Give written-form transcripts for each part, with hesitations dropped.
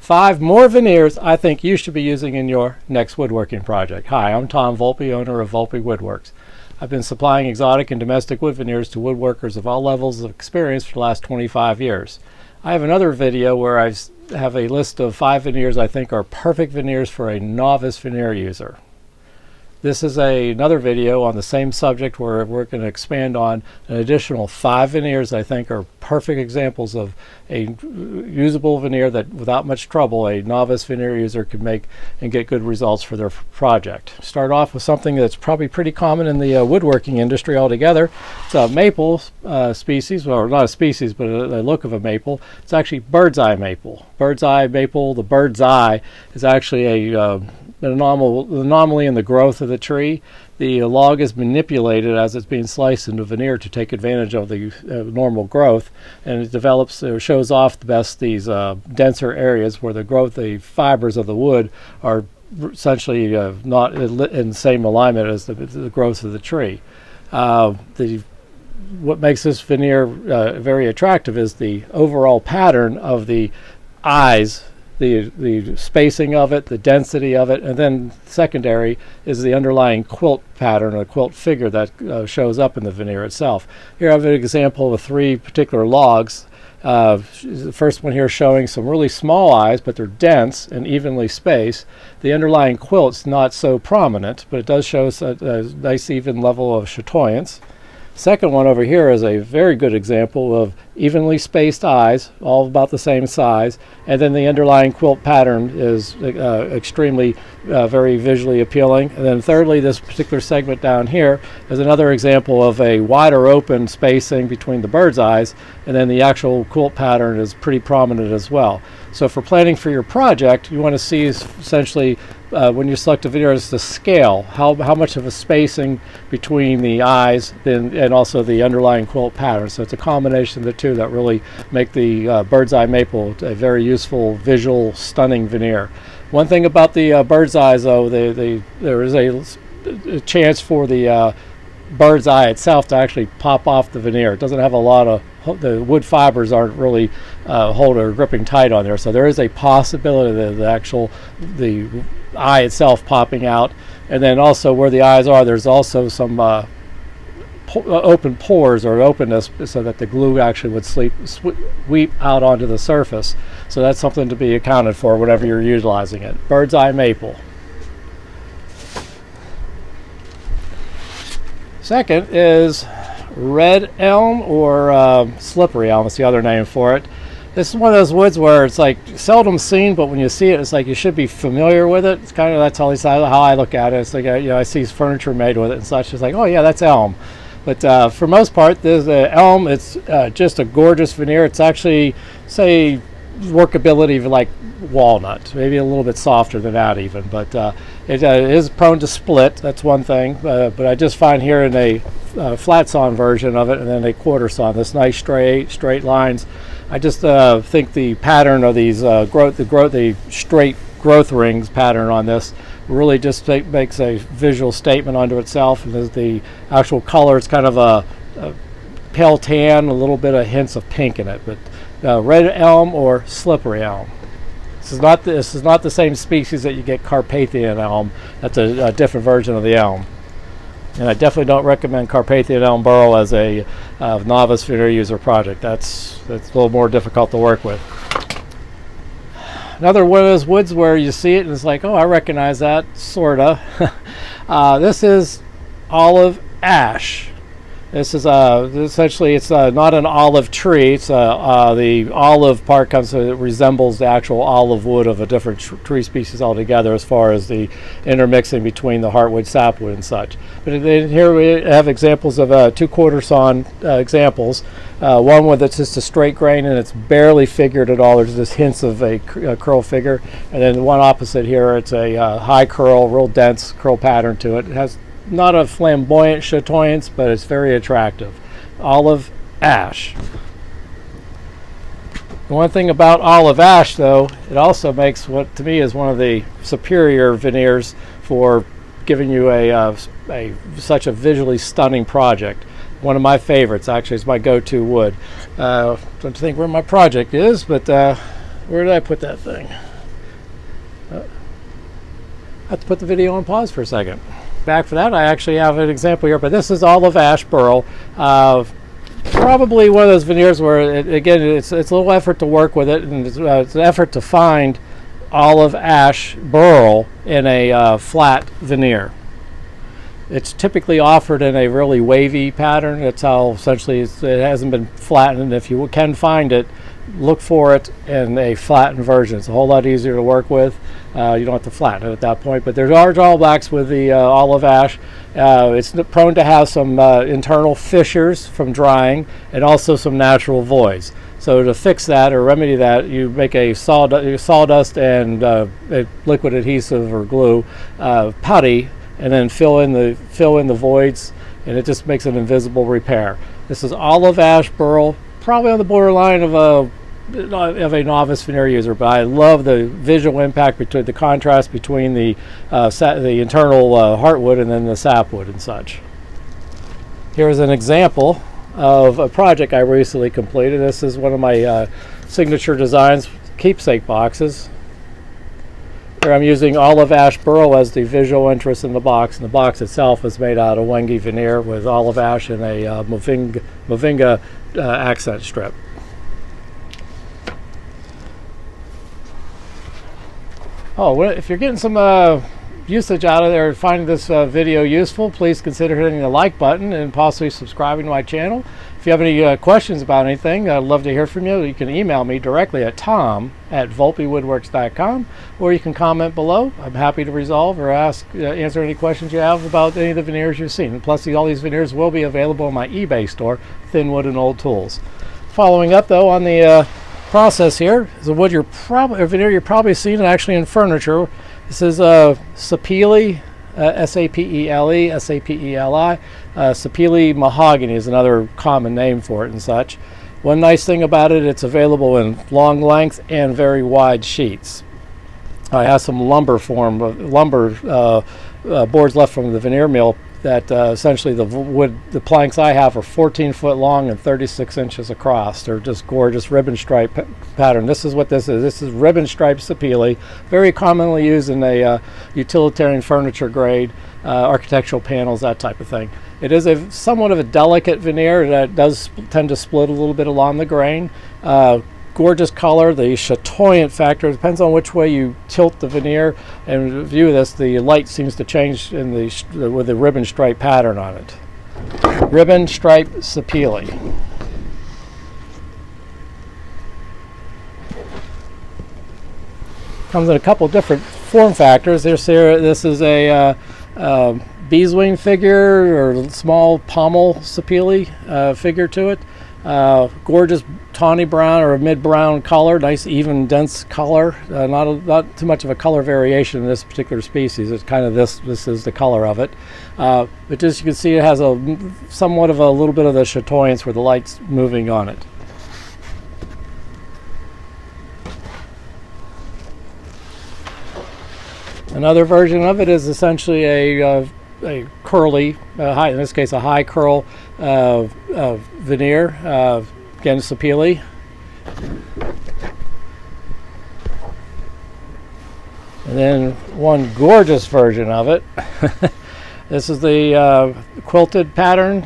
5 more veneers I think you should be using in your next woodworking project. Hi, I'm Tom Volpe, owner of Volpe Woodworks. I've been supplying exotic and domestic wood veneers to woodworkers of all levels of experience for the last 25 years. I have another video where I have a list of 5 veneers I think are perfect veneers for a novice veneer user. This is another video on the same subject where we're going to expand on an additional 5 veneers I think are perfect examples of a usable veneer that without much trouble a novice veneer user could make and get good results for their project. Start off with something that's probably pretty common in the woodworking industry altogether. It's a maple species, well not a species but a look of a maple. It's actually bird's eye maple. Bird's eye maple, the bird's eye is actually an anomaly in the growth of the tree. The log is manipulated as it's being sliced into veneer to take advantage of the normal growth, and it develops or shows off the best these denser areas where the fibers of the wood are essentially not in the same alignment as the growth of the tree. What makes this veneer very attractive is the overall pattern of the eyes, the spacing of it, the density of it, and then secondary is the underlying quilt pattern or quilt figure that shows up in the veneer itself. Here I have an example of 3 particular logs. The first one here showing some really small eyes, but they're dense and evenly spaced. The underlying quilt's not so prominent, but it does show a nice even level of chatoyance. Second one over here is a very good example of evenly spaced eyes, all about the same size, and then the underlying quilt pattern is extremely very visually appealing. And then thirdly, this particular segment down here is another example of a wider open spacing between the bird's eyes, and then the actual quilt pattern is pretty prominent as well. So for planning for your project, you want to see essentially when you select a veneer is the scale, how much of a spacing between the eyes and also the underlying quilt pattern. So it's a combination of the two that really make the bird's eye maple a very useful, visual, stunning veneer. One thing about the bird's eyes though, there is a chance for the bird's eye itself to actually pop off the veneer. It doesn't have a lot of, the wood fibers aren't really hold or gripping tight on there, so there is a possibility that the eye itself popping out. And then also where the eyes are, there's also some open pores or openness so that the glue actually would sweep out onto the surface. So that's something to be accounted for whenever you're utilizing it. Bird's eye maple. Second is red elm or slippery elm. It's the other name for it. This is one of those woods where it's like seldom seen, but when you see it, it's like you should be familiar with it. It's kind of, that's always how I look at it. It's like I see furniture made with it and such. It's like, oh yeah, that's elm. But for most part, there's elm. It's just a gorgeous veneer. It's actually, say, workability like walnut, maybe a little bit softer than that even. But it is prone to split. That's one thing. But I just find here in a flat sawn version of it, and then a quarter sawn, this nice straight lines. I just think the pattern of these the straight growth rings pattern on this really just makes a visual statement unto itself. And the actual color is kind of a pale tan, a little bit of hints of pink in it. But red elm or slippery elm. This is not the same species that you get Carpathian elm. That's a different version of the elm. And I definitely don't recommend Carpathian elm burl as a novice veneer user project. That's a little more difficult to work with. Another one of those woods where you see it and it's like, oh, I recognize that, sorta. This is olive ash. This is essentially, it's not an olive tree. It's the olive part it resembles the actual olive wood of a different tree species altogether as far as the intermixing between the heartwood, sapwood, and such. But then here we have examples of 2 quarter sawn examples. One with it's just a straight grain and it's barely figured at all. There's just hints of a curl figure. And then one opposite here, it's a high curl, real dense curl pattern to it. It has not a flamboyant chatoyance, but it's very attractive. Olive ash. The one thing about olive ash, though, it also makes what to me is one of the superior veneers for giving you such a visually stunning project. One of my favorites, actually. It's my go-to wood. Don't think where my project is, but where did I put that thing? have to put the video on pause for a second. Back for that, I actually have an example here, but this is olive ash burl. Probably one of those veneers where, again, it's a little effort to work with it, and it's an effort to find olive ash burl in a flat veneer. It's typically offered in a really wavy pattern. That's how essentially it hasn't been flattened. If you can find it, look for it in a flattened version. It's a whole lot easier to work with. You don't have to flatten it at that point. But there are drawbacks with the olive ash. It's prone to have some internal fissures from drying and also some natural voids. So to fix that or remedy that, you make a sawdust and a liquid adhesive or glue putty, and then fill in the voids, and it just makes an invisible repair. This is olive ash burl, probably on the borderline of a novice veneer user, but I love the visual impact between the contrast between the internal heartwood and then the sapwood and such. Here's an example of a project I recently completed. This is one of my signature designs, keepsake boxes. Here I'm using olive ash burl as the visual interest in the box, and the box itself is made out of Wengi veneer with olive ash and a Movinga accent strip. Oh, if you're getting some usage out of there, finding this video useful, please consider hitting the like button and possibly subscribing to my channel. If you have any questions about anything, I'd love to hear from you. You can email me directly at tom@volpewoodworks.com, or you can comment below. I'm happy to resolve or answer any questions you have about any of the veneers you've seen. And plus, all these veneers will be available on my eBay store, Thin Wood and Old Tools. Following up, though, on the process here is a veneer you've probably seen actually in furniture. This is Sapele, S-A-P-E-L-E, S-A-P-E-L-I. Sapele mahogany is another common name for it and such. One nice thing about it, it's available in long length and very wide sheets. I have some lumber boards left from the veneer mill that essentially the planks I have are 14 foot long and 36 inches across. They're just gorgeous ribbon stripe pattern. This is what this is. This is ribbon stripe Sapele, very commonly used in a utilitarian furniture grade, architectural panels, that type of thing. It is somewhat of a delicate veneer that does tend to split a little bit along the grain. Gorgeous color. The chatoyant factor depends on which way you tilt the veneer and view this. The light seems to change with the ribbon stripe pattern on it. Ribbon stripe Sapele. Comes in a couple different form factors. This is a beeswing figure or small pommel Sapele figure to it. Gorgeous tawny brown or mid-brown color, nice even dense color. Not too much of a color variation in this particular species. It's kind of this is the color of it. But as you can see, it has somewhat of a little bit of the chatoyance where the light's moving on it. Another version of it is essentially a curly, in this case a high curl veneer, again Sapele. And then one gorgeous version of it. This is the quilted pattern.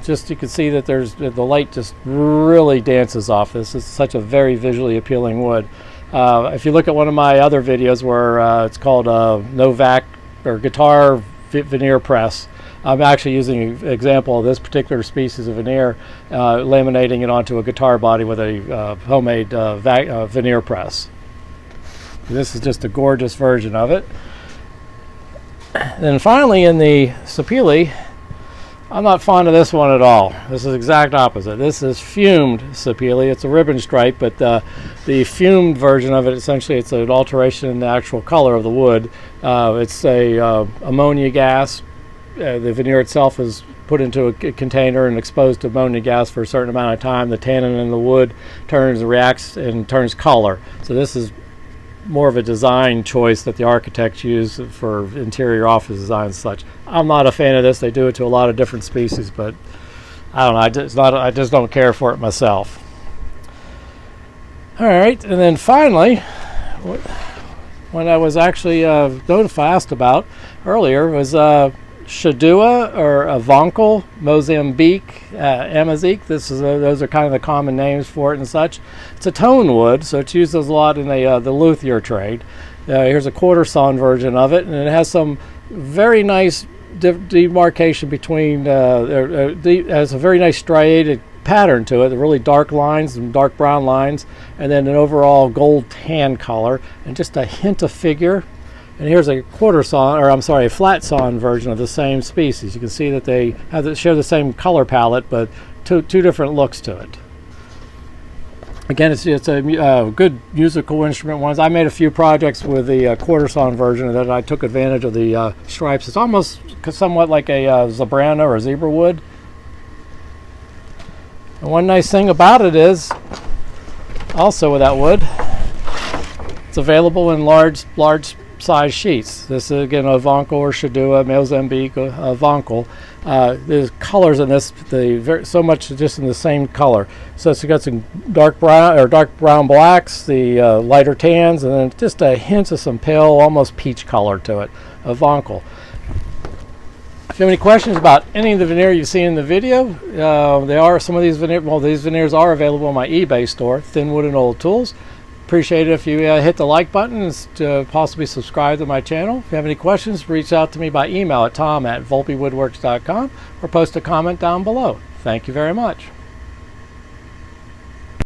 Just you can see that the light just really dances off this. It's such a very visually appealing wood. If you look at one of my other videos where it's called Novak or guitar veneer press, I'm actually using an example of this particular species of veneer, laminating it onto a guitar body with a homemade veneer press. This is just a gorgeous version of it. And then finally, in the Sapele, I'm not fond of this one at all. This is the exact opposite. This is fumed Sapele. It's a ribbon stripe, but the fumed version of it, essentially, it's an alteration in the actual color of the wood. It's a ammonia gas. The veneer itself is put into a container and exposed to ammonia gas for a certain amount of time. The tannin in the wood reacts and turns color. So this is more of a design choice that the architects use for interior office design and such. I'm not a fan of this. They do it to a lot of different species, but I don't know. I just don't care for it myself. All right, and then finally, one one I was actually asked about earlier was Shadua or Avonkel, Mozambique, Amazique. Those are kind of the common names for it and such. It's a tone wood, so it's used a lot in the luthier trade. Here's a quarter sawn version of it, and it has some very nice demarcation between. It has a very nice striated pattern to it, the really dark lines and dark brown lines, and then an overall gold tan color, and just a hint of figure. And here's a quarter sawn, or I'm sorry, a flat sawn version of the same species. You can see that they share the same color palette, but two different looks to it. Again, it's a good musical instrument. I made a few projects with the quarter sawn version, and then I took advantage of the stripes. It's almost somewhat like a Zebrana or a zebra wood. And one nice thing about it is, also with that wood, it's available in large size sheets. This is again Avonkel or Shadua, Mozambique, Avonkel. There's colors in this, so much just in the same color. So it's got some dark brown blacks, the lighter tans, and then just a hint of some pale, almost peach color to it. Avonkel. If you have any questions about any of the veneer you've seen in the video, these veneers are available on my eBay store, Thin Wood and Old Tools. Appreciate it if you hit the like button and possibly subscribe to my channel. If you have any questions, reach out to me by email at tom@volpewoodworks.com or post a comment down below. Thank you very much.